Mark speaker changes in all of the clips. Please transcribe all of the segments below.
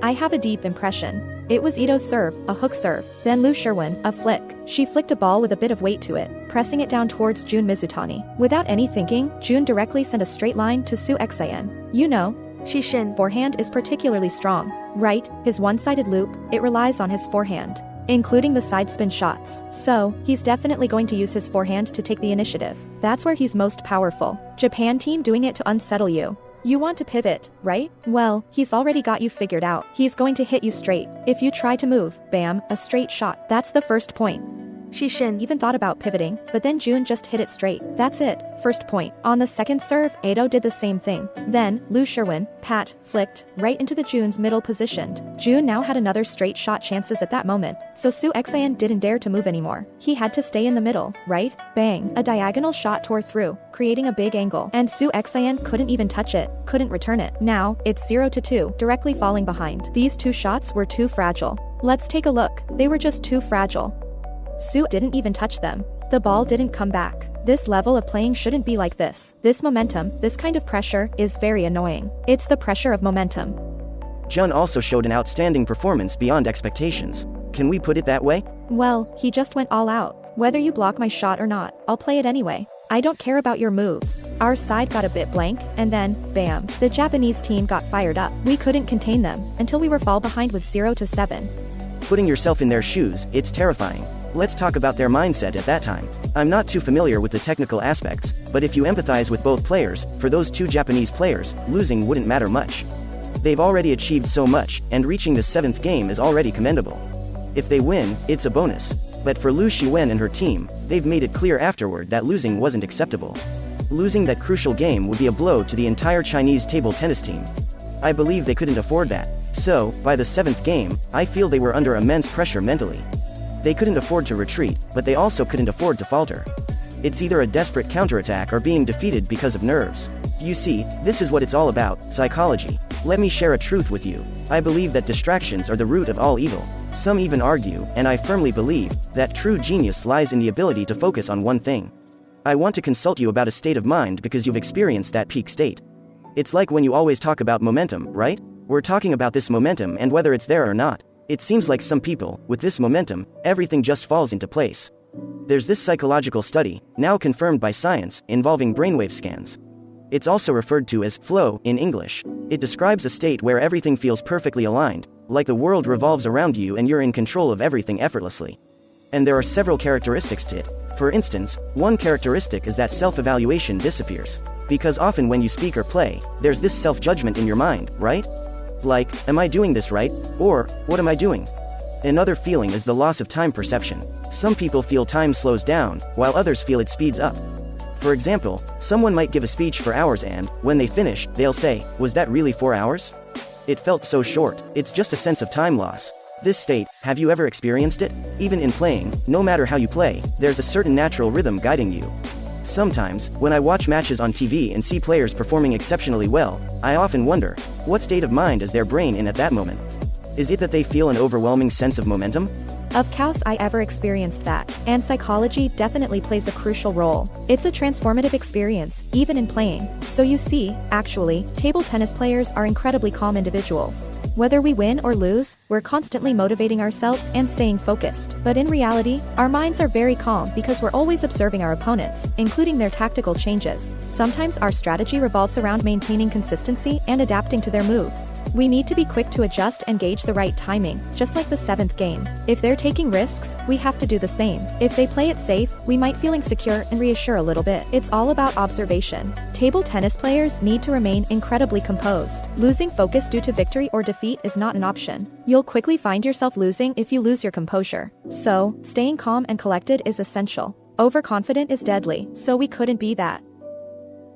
Speaker 1: I have a deep impression. It was Ito's serve, a hook serve, then Lu Sherwin, a flick. She flicked a ball with a bit of weight to it, pressing it down towards Jun Mizutani. Without any thinking, Jun directly sent a straight line to Su Exayan. You know,
Speaker 2: Shishin.
Speaker 1: forehand is particularly strong, right? His one-sided loop, it relies on his forehand, including the side spin shots. So, he's definitely going to use his forehand to take the initiative. That's where he's most powerful. Japan team doing it to unsettle you. You want to pivot, right? Well, he's already got you figured out. He's going to hit you straight. If you try to move, bam, a straight shot. That's the first point.
Speaker 2: Shishin.
Speaker 1: Even thought about pivoting, but then Jun just hit it straight. That's it. First point. On the second serve, Ito did the same thing. Then, Lu Sherwin, pat, flicked, right into the Jun's middle positioned. Jun now had another straight shot chances at that moment, so Su Exayan didn't dare to move anymore. He had to stay in the middle, right? Bang. A diagonal shot tore through, creating a big angle, and Su Exayan couldn't even touch it, couldn't return it. Now, it's 0-2, directly falling behind. These two shots were too fragile. Let's take a look. They were just too fragile. Su didn't even touch them. The ball didn't come back. This level of playing shouldn't be like this. This momentum, this kind of pressure, is very annoying. It's the pressure of momentum.
Speaker 3: Jun also showed an outstanding performance beyond expectations. Can we put it that way?
Speaker 1: Well, he just went all out. Whether you block my shot or not, I'll play it anyway. I don't care about your moves. Our side got a bit blank, and then, bam, the Japanese team got fired up. We couldn't contain them, until we were fall behind with 0-7.
Speaker 3: Putting yourself in their shoes, it's terrifying. Let's talk about their mindset at that time. I'm not too familiar with the technical aspects, but if you empathize with both players, for those two Japanese players, losing wouldn't matter much. They've already achieved so much, and reaching the 7th game is already commendable. If they win, it's a bonus. But for Lu Shiwen and her team, they've made it clear afterward that losing wasn't acceptable. Losing that crucial game would be a blow to the entire Chinese table tennis team. I believe they couldn't afford that. So, by the 7th game, I feel they were under immense pressure mentally. They couldn't afford to retreat, but they also couldn't afford to falter. It's either a desperate counterattack or being defeated because of nerves. You see, this is what it's all about, psychology. Let me share a truth with you. I believe that distractions are the root of all evil. Some even argue, and I firmly believe, that true genius lies in the ability to focus on one thing. I want to consult you about a state of mind because you've experienced that peak state. It's like when you always talk about momentum, right? We're talking about this momentum and whether it's there or not. It seems like some people, with this momentum, everything just falls into place. There's this psychological study, now confirmed by science, involving brainwave scans. It's also referred to as flow in English. It describes a state where everything feels perfectly aligned, like the world revolves around you and you're in control of everything effortlessly. And there are several characteristics to it. For instance, one characteristic is that self-evaluation disappears. Because often when you speak or play, there's this self-judgment in your mind, right? Like, am I doing this right? Or, what am I doing? Another feeling is the loss of time perception. Some people feel time slows down, while others feel it speeds up. For example, someone might give a speech for hours and, when they finish, they'll say, "Was that really 4 hours? It felt so short." It's just a sense of time loss. This state, have you ever experienced it? Even in playing, no matter how you play, there's a certain natural rhythm guiding you. Sometimes, when I watch matches on TV and see players performing exceptionally well, I often wonder, what state of mind is their brain in at that moment? Is it that they feel an overwhelming sense of momentum?
Speaker 1: Of course I ever experienced that, and psychology definitely plays a crucial role. It's a transformative experience, even in playing. So you see, actually, table tennis players are incredibly calm individuals. Whether we win or lose, we're constantly motivating ourselves and staying focused. But in reality, our minds are very calm because we're always observing our opponents, including their tactical changes. Sometimes our strategy revolves around maintaining consistency and adapting to their moves. We need to be quick to adjust and gauge the right timing, just like the 7th game. If they're taking risks, we have to do the same. If they play it safe, we might feel insecure and reassure a little bit. It's all about observation. Table tennis players need to remain incredibly composed. Losing focus due to victory or defeat is not an option. You'll quickly find yourself losing if you lose your composure. So, staying calm and collected is essential. Overconfident is deadly, so we couldn't be that.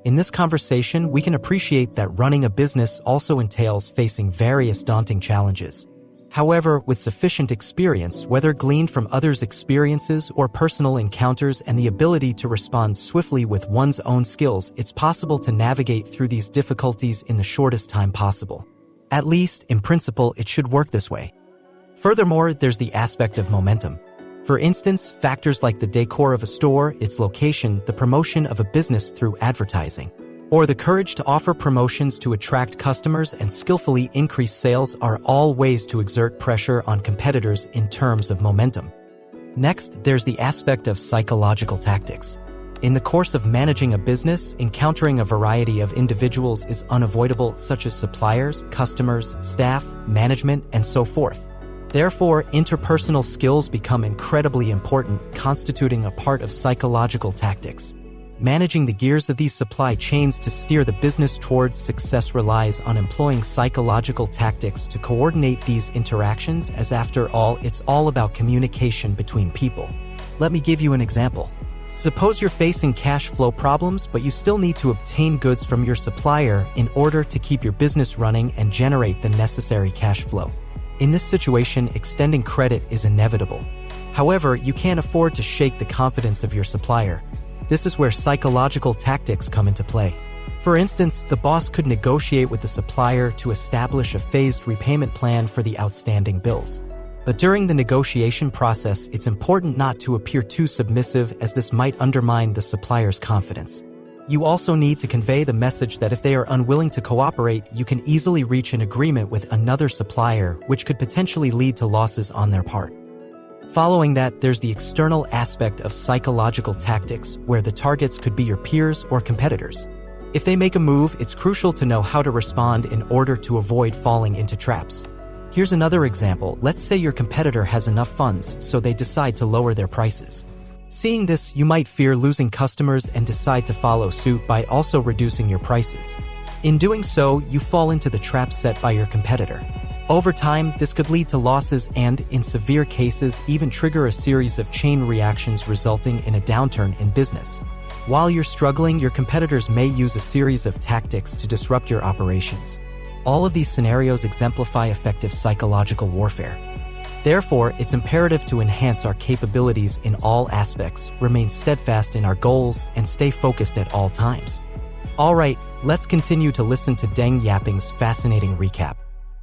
Speaker 4: In this conversation, we can appreciate that running a business also entails facing various daunting challenges. However, with sufficient experience, whether gleaned from others' experiences or personal encounters and the ability to respond swiftly with one's own skills, it's possible to navigate through these difficulties in the shortest time possible. At least, in principle, it should work this way. Furthermore, there's the aspect of momentum. For instance, factors like the decor of a store, its location, the promotion of a business through advertising. or the courage to offer promotions to attract customers and skillfully increase sales are all ways to exert pressure on competitors in terms of momentum. Next, there's the aspect of psychological tactics. In the course of managing a business, encountering a variety of individuals is unavoidable, such as suppliers, customers, staff, management, and so forth. Therefore, interpersonal skills become incredibly important, constituting a part of psychological tactics. Managing the gears of these supply chains to steer the business towards success relies on employing psychological tactics to coordinate these interactions, as after all, it's all about communication between people. Let me give you an example. Suppose you're facing cash flow problems, but you still need to obtain goods from your supplier in order to keep your business running and generate the necessary cash flow. In this situation, extending credit is inevitable. However, you can't afford to shake the confidence of your supplier. This is where psychological tactics come into play. For instance, the boss could negotiate with the supplier to establish a phased repayment plan for the outstanding bills. But during the negotiation process, it's important not to appear too submissive, as this might undermine the supplier's confidence. You also need to convey the message that if they are unwilling to cooperate, you can easily reach an agreement with another supplier, which could potentially lead to losses on their part. Following that, there's the external aspect of psychological tactics, where the targets could be your peers or competitors. If they make a move, it's crucial to know how to respond in order to avoid falling into traps. Here's another example. Let's say your competitor has enough funds, so they decide to lower their prices. Seeing this, you might fear losing customers and decide to follow suit by also reducing your prices. In doing so, you fall into the trap set by your competitor. Over time, this could lead to losses and, in severe cases, even trigger a series of chain reactions resulting in a downturn in business. While you're struggling, your competitors may use a series of tactics to disrupt your operations. All of these scenarios exemplify effective psychological warfare. Therefore, it's imperative to enhance our capabilities in all aspects, remain steadfast in our goals, and stay focused at all times. Alright, let's continue to listen to Deng Yaping's fascinating recap.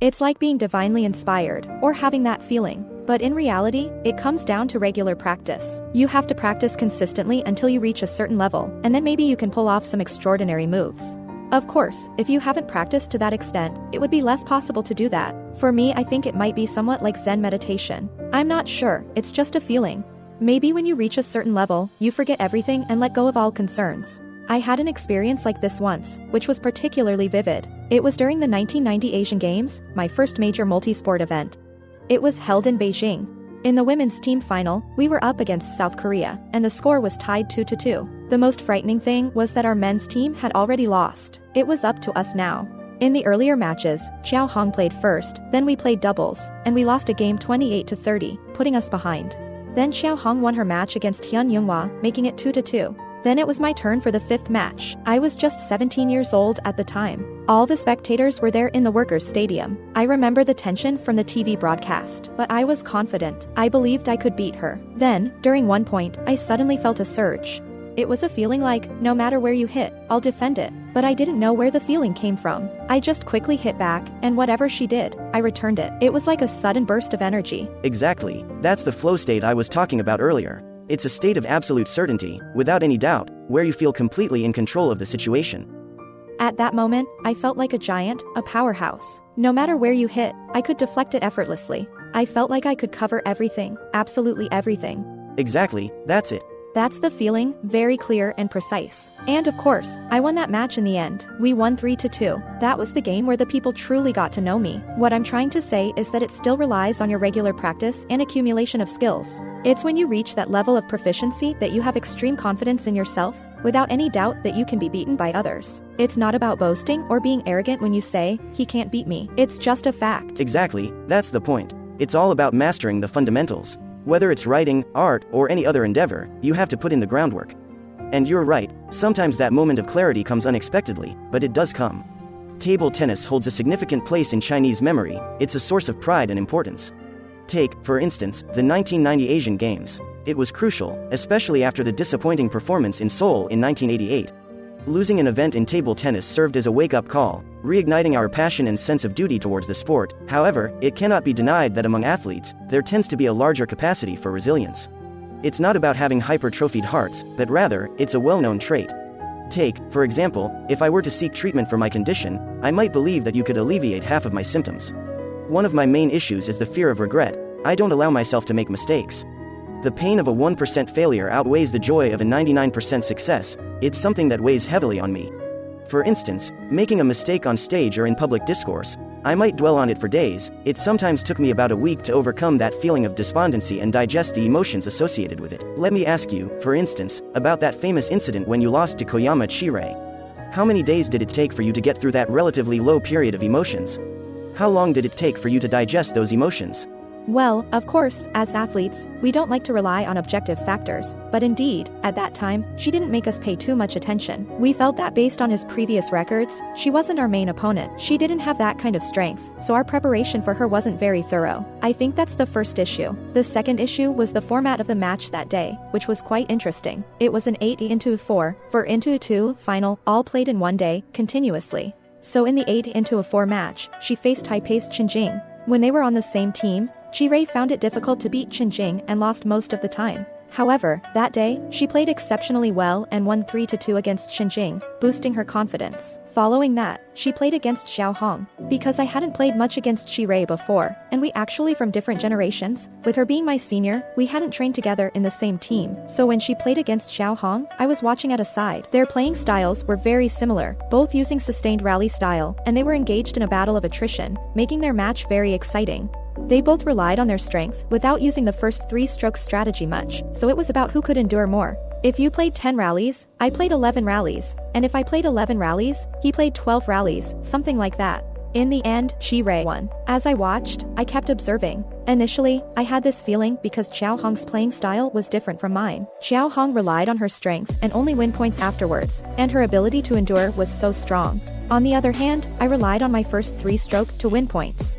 Speaker 1: It's like being divinely inspired, or having that feeling. But in reality, it comes down to regular practice. You have to practice consistently until you reach a certain level, and then maybe you can pull off some extraordinary moves. Of course, if you haven't practiced to that extent, it would be less possible to do that. For me, I think it might be somewhat like Zen meditation. I'm not sure, it's just a feeling. Maybe when you reach a certain level, you forget everything and let go of all concerns. I had an experience like this once, which was particularly vivid. It was during the 1990 Asian Games, my first major multi-sport event. It was held in Beijing. In the women's team final, we were up against South Korea, and the score was tied 2-2. The most frightening thing was that our men's team had already lost. It was up to us now. In the earlier matches, Xiao Hong played first, then we played doubles, and we lost a game 28-30, putting us behind. Then Xiao Hong won her match against Hyun Yoonghwa, making it 2-2. Then it was my turn for the fifth match. I was just 17 years old at the time. All the spectators were there in the workers' stadium. I remember the tension from the TV broadcast, but I was confident. I believed I could beat her. Then, during one point, I suddenly felt a surge. It was a feeling like, no matter where you hit, I'll defend it. But I didn't know where the feeling came from. I just quickly hit back, and whatever she did, I returned it. It was like a sudden burst of energy.
Speaker 3: Exactly. That's the flow state I was talking about earlier. It's a state of absolute certainty, without any doubt, where you feel completely in control of the situation.
Speaker 1: At that moment, I felt like a giant, a powerhouse. No matter where you hit, I could deflect it effortlessly. I felt like I could cover everything, absolutely everything.
Speaker 3: Exactly, that's it.
Speaker 1: That's the feeling, very clear and precise. And of course, I won that match in the end. We won 3-2. That was the game where the people truly got to know me. What I'm trying to say is that it still relies on your regular practice and accumulation of skills. It's when you reach that level of proficiency that you have extreme confidence in yourself, without any doubt that you can be beaten by others. It's not about boasting or being arrogant when you say, "He can't beat me." It's just a fact.
Speaker 3: Exactly, that's the point. It's all about mastering the fundamentals. Whether it's writing, art, or any other endeavor, you have to put in the groundwork. And you're right, sometimes that moment of clarity comes unexpectedly, but it does come. Table tennis holds a significant place in Chinese memory. It's a source of pride and importance. Take, for instance, the 1990 Asian Games. It was crucial, especially after the disappointing performance in Seoul in 1988. Losing an event in table tennis served as a wake-up call, reigniting our passion and sense of duty towards the sport. However, it cannot be denied that among athletes, there tends to be a larger capacity for resilience. It's not about having hypertrophied hearts, but rather, it's a well-known trait. Take, for example, if I were to seek treatment for my condition, I might believe that you could alleviate half of my symptoms. One of my main issues is the fear of regret. I don't allow myself to make mistakes. The pain of a 1% failure outweighs the joy of a 99% success. It's something that weighs heavily on me. For instance, making a mistake on stage or in public discourse. I might dwell on it for days. It sometimes took me about a week to overcome that feeling of despondency and digest the emotions associated with it. Let me ask you, for instance, about that famous incident when you lost to Koyama Chirei. How many days did it take for you to get through that relatively low period of emotions? How long did it take for you to digest those emotions?
Speaker 1: Well, of course, as athletes, we don't like to rely on objective factors, but indeed, at that time, she didn't make us pay too much attention. We felt that based on his previous records, she wasn't our main opponent. She didn't have that kind of strength, so our preparation for her wasn't very thorough. I think that's the first issue. The second issue was the format of the match that day, which was quite interesting. It was an 8x4 for into 2 final, all played in one day, continuously. So in the 8x4 match, she faced Taipei's Qinjing. When they were on the same team, Chirei found it difficult to beat Qinjing and lost most of the time. However, that day, she played exceptionally well and won 3-2 against Qinjing, boosting her confidence. Following that, she played against Xiao Hong. Because I hadn't played much against Chirei before, and we actually from different generations, with her being my senior, we hadn't trained together in the same team. So when she played against Xiao Hong, I was watching at a side. Their playing styles were very similar, both using sustained rally style, and they were engaged in a battle of attrition, making their match very exciting. They both relied on their strength without using the first 3-stroke strategy much, so it was about who could endure more. If you played 10 rallies, I played 11 rallies, and if I played 11 rallies, he played 12 rallies, something like that. In the end, Chirei won. As I watched, I kept observing. Initially, I had this feeling because Xiao Hong's playing style was different from mine. Xiao Hong relied on her strength and only win points afterwards, and her ability to endure was so strong. On the other hand, I relied on my first 3-stroke to win points.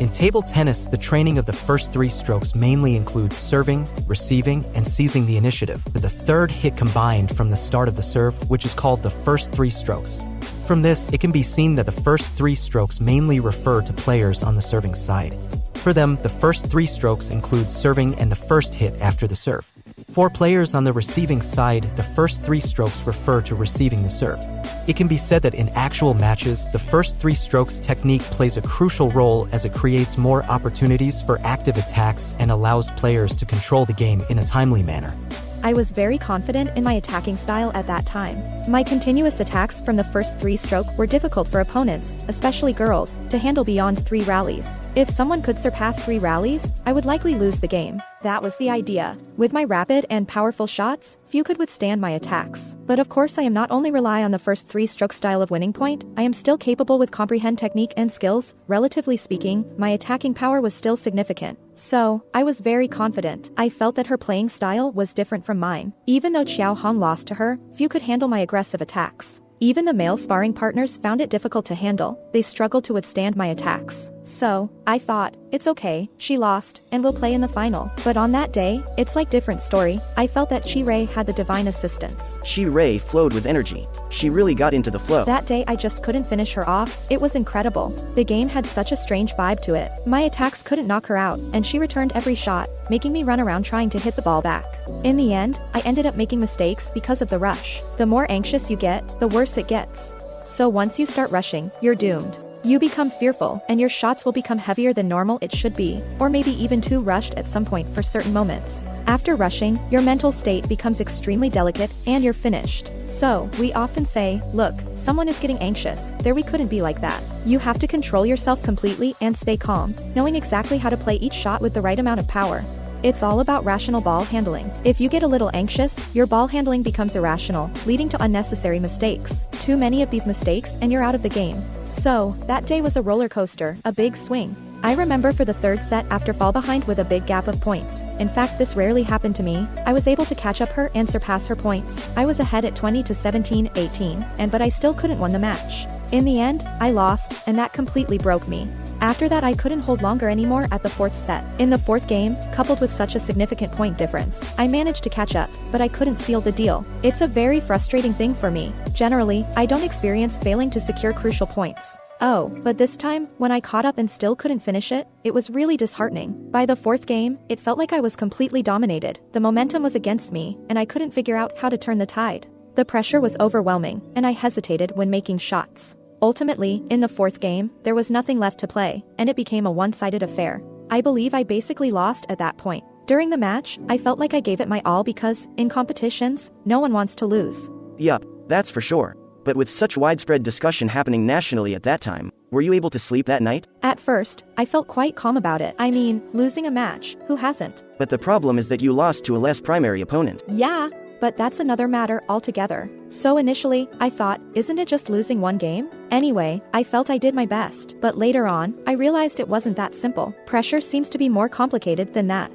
Speaker 4: In table tennis, the training of the first 3 strokes mainly includes serving, receiving, and seizing the initiative, with the third hit combined from the start of the serve, which is called the first 3 strokes. From this, it can be seen that the first 3 strokes mainly refer to players on the serving side. For them, the first 3 strokes include serving and the first hit after the serve. For players on the receiving side, the first 3 strokes refer to receiving the serve. It can be said that in actual matches, the first 3 strokes technique plays a crucial role as it creates more opportunities for active attacks and allows players to control the game in a timely manner.
Speaker 1: I was very confident in my attacking style at that time. My continuous attacks from the first 3-stroke were difficult for opponents, especially girls, to handle beyond 3 rallies. If someone could surpass 3 rallies, I would likely lose the game. That was the idea. With my rapid and powerful shots, few could withstand my attacks. But of course I am not only rely on the first 3-stroke style of winning point, I am still capable with comprehend technique and skills. Relatively speaking, my attacking power was still significant. So, I was very confident. I felt that her playing style was different from mine. Even though Xiao Hong lost to her, few could handle my aggressive attacks. Even the male sparring partners found it difficult to handle. They struggled to withstand my attacks. So, I thought, it's okay, she lost, and we'll play in the final. But on that day, it's like different story. I felt that Chirei had the divine assistance.
Speaker 3: Chirei flowed with energy. She really got into the flow.
Speaker 1: That day I just couldn't finish her off. It was incredible. The game had such a strange vibe to it. My attacks couldn't knock her out, and she returned every shot, making me run around trying to hit the ball back. In the end, I ended up making mistakes because of the rush. The more anxious you get, the worse it gets. So once you start rushing, you're doomed. You become fearful, and your shots will become heavier than normal it should be, or maybe even too rushed at some point for certain moments. After rushing, your mental state becomes extremely delicate, and you're finished. So, we often say, look, someone is getting anxious. There we couldn't be like that. You have to control yourself completely and stay calm, knowing exactly how to play each shot with the right amount of power. It's all about rational ball handling. If you get a little anxious, your ball handling becomes irrational, leading to unnecessary mistakes. Too many of these mistakes and you're out of the game. So, that day was a roller coaster, a big swing. I remember for the 3rd set after fall behind with a big gap of points. In fact, this rarely happened to me. I was able to catch up her and surpass her points. I was ahead at 20-17, 18, but I still couldn't win the match. In the end, I lost, and that completely broke me. After that I couldn't hold longer anymore at the 4th set. In the 4th game, coupled with such a significant point difference, I managed to catch up, but I couldn't seal the deal. It's a very frustrating thing for me. Generally, I don't experience failing to secure crucial points. Oh, but this time, when I caught up and still couldn't finish it, it was really disheartening. By the 4th game, it felt like I was completely dominated. The momentum was against me, and I couldn't figure out how to turn the tide. The pressure was overwhelming, and I hesitated when making shots. Ultimately, in the fourth game, there was nothing left to play, and it became a one-sided affair. I believe I basically lost at that point. During the match, I felt like I gave it my all because, in competitions, no one wants to lose.
Speaker 3: Yup, that's for sure. But with such widespread discussion happening nationally at that time, were you able to sleep that night?
Speaker 1: At first, I felt quite calm about it. I mean, losing a match, who hasn't?
Speaker 3: But the problem is that you lost to a less primary opponent.
Speaker 1: Yeah, but that's another matter altogether. So initially, I thought, isn't it just losing one game? Anyway, I felt I did my best, but later on, I realized it wasn't that simple. Pressure seems to be more complicated than that.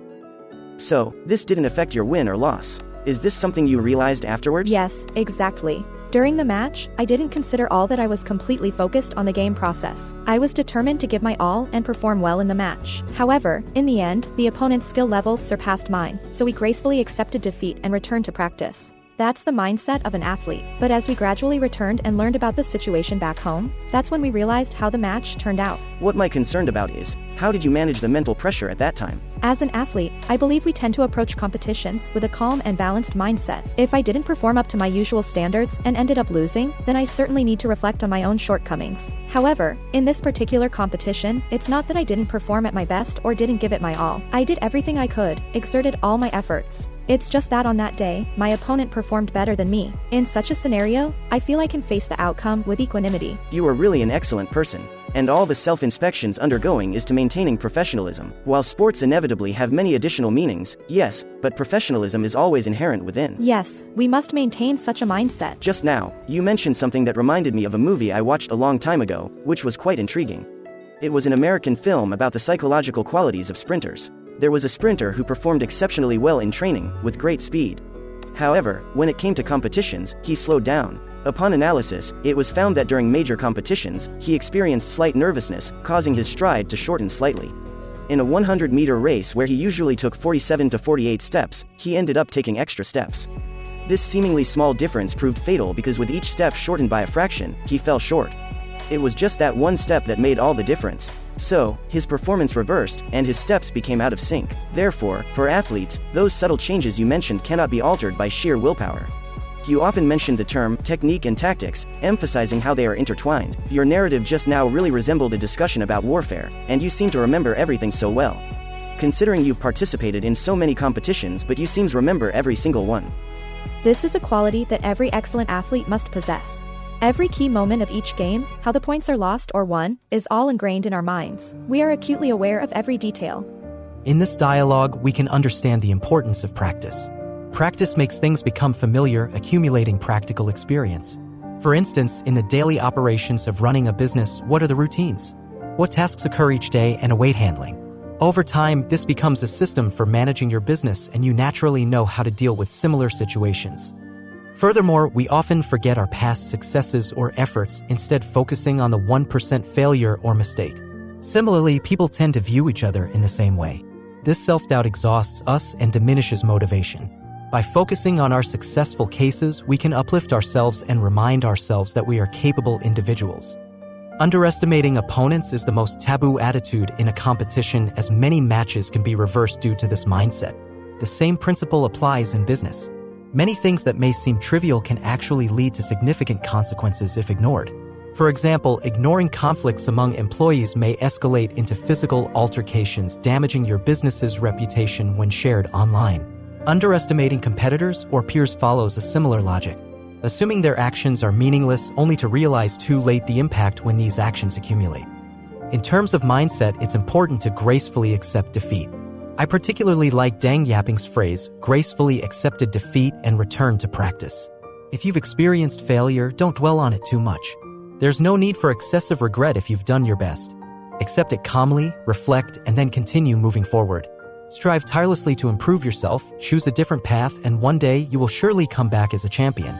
Speaker 3: So, this didn't affect your win or loss. Is this something you realized afterwards?
Speaker 1: Yes, exactly. During the match, I didn't consider all that. I was completely focused on the game process. I was determined to give my all and perform well in the match. However, in the end, the opponent's skill level surpassed mine, so we gracefully accepted defeat and returned to practice. That's the mindset of an athlete. But as we gradually returned and learned about the situation back home, that's when we realized how the match turned out.
Speaker 3: What I'm concerned about is, how did you manage the mental pressure at that time?
Speaker 1: As an athlete, I believe we tend to approach competitions with a calm and balanced mindset. If I didn't perform up to my usual standards and ended up losing, then I certainly need to reflect on my own shortcomings. However, in this particular competition, it's not that I didn't perform at my best or didn't give it my all. I did everything I could, exerted all my efforts. It's just that on that day, my opponent performed better than me. In such a scenario, I feel I can face the outcome with equanimity.
Speaker 3: You are really an excellent person. And all the self-inspections undergoing is to maintaining professionalism. While sports inevitably have many additional meanings, yes, but professionalism is always inherent within.
Speaker 1: Yes, we must maintain such a mindset.
Speaker 3: Just now, you mentioned something that reminded me of a movie I watched a long time ago, which was quite intriguing. It was an American film about the psychological qualities of sprinters. There was a sprinter who performed exceptionally well in training, with great speed. However, when it came to competitions, he slowed down. Upon analysis, it was found that during major competitions, he experienced slight nervousness, causing his stride to shorten slightly. In a 100-meter race where he usually took 47 to 48 steps, he ended up taking extra steps. This seemingly small difference proved fatal because with each step shortened by a fraction, he fell short. It was just that one step that made all the difference. So, his performance reversed, and his steps became out of sync. Therefore, for athletes, those subtle changes you mentioned cannot be altered by sheer willpower. You often mentioned the term technique and tactics, emphasizing how they are intertwined. Your narrative just now really resembled a discussion about warfare, and you seem to remember everything so well. Considering you've participated in so many competitions, but you seem to remember every single one.
Speaker 1: This is a quality that every excellent athlete must possess. Every key moment of each game, how the points are lost or won, is all ingrained in our minds. We are acutely aware of every detail.
Speaker 4: In this dialogue, we can understand the importance of practice. Practice makes things become familiar, accumulating practical experience. For instance, in the daily operations of running a business, what are the routines? What tasks occur each day and await handling? Over time, this becomes a system for managing your business, and you naturally know how to deal with similar situations. Furthermore, we often forget our past successes or efforts, instead focusing on the 1% failure or mistake. Similarly, people tend to view each other in the same way. This self-doubt exhausts us and diminishes motivation. By focusing on our successful cases, we can uplift ourselves and remind ourselves that we are capable individuals. Underestimating opponents is the most taboo attitude in a competition, as many matches can be reversed due to this mindset. The same principle applies in business. Many things that may seem trivial can actually lead to significant consequences if ignored. For example, ignoring conflicts among employees may escalate into physical altercations, damaging your business's reputation when shared online. Underestimating competitors or peers follows a similar logic, assuming their actions are meaningless only to realize too late the impact when these actions accumulate. In terms of mindset, it's important to gracefully accept defeat. I particularly like Deng Yaping's phrase, gracefully accepted defeat and return to practice. If you've experienced failure, don't dwell on it too much. There's no need for excessive regret if you've done your best. Accept it calmly, reflect, and then continue moving forward. Strive tirelessly to improve yourself, choose a different path, and one day you will surely come back as a champion.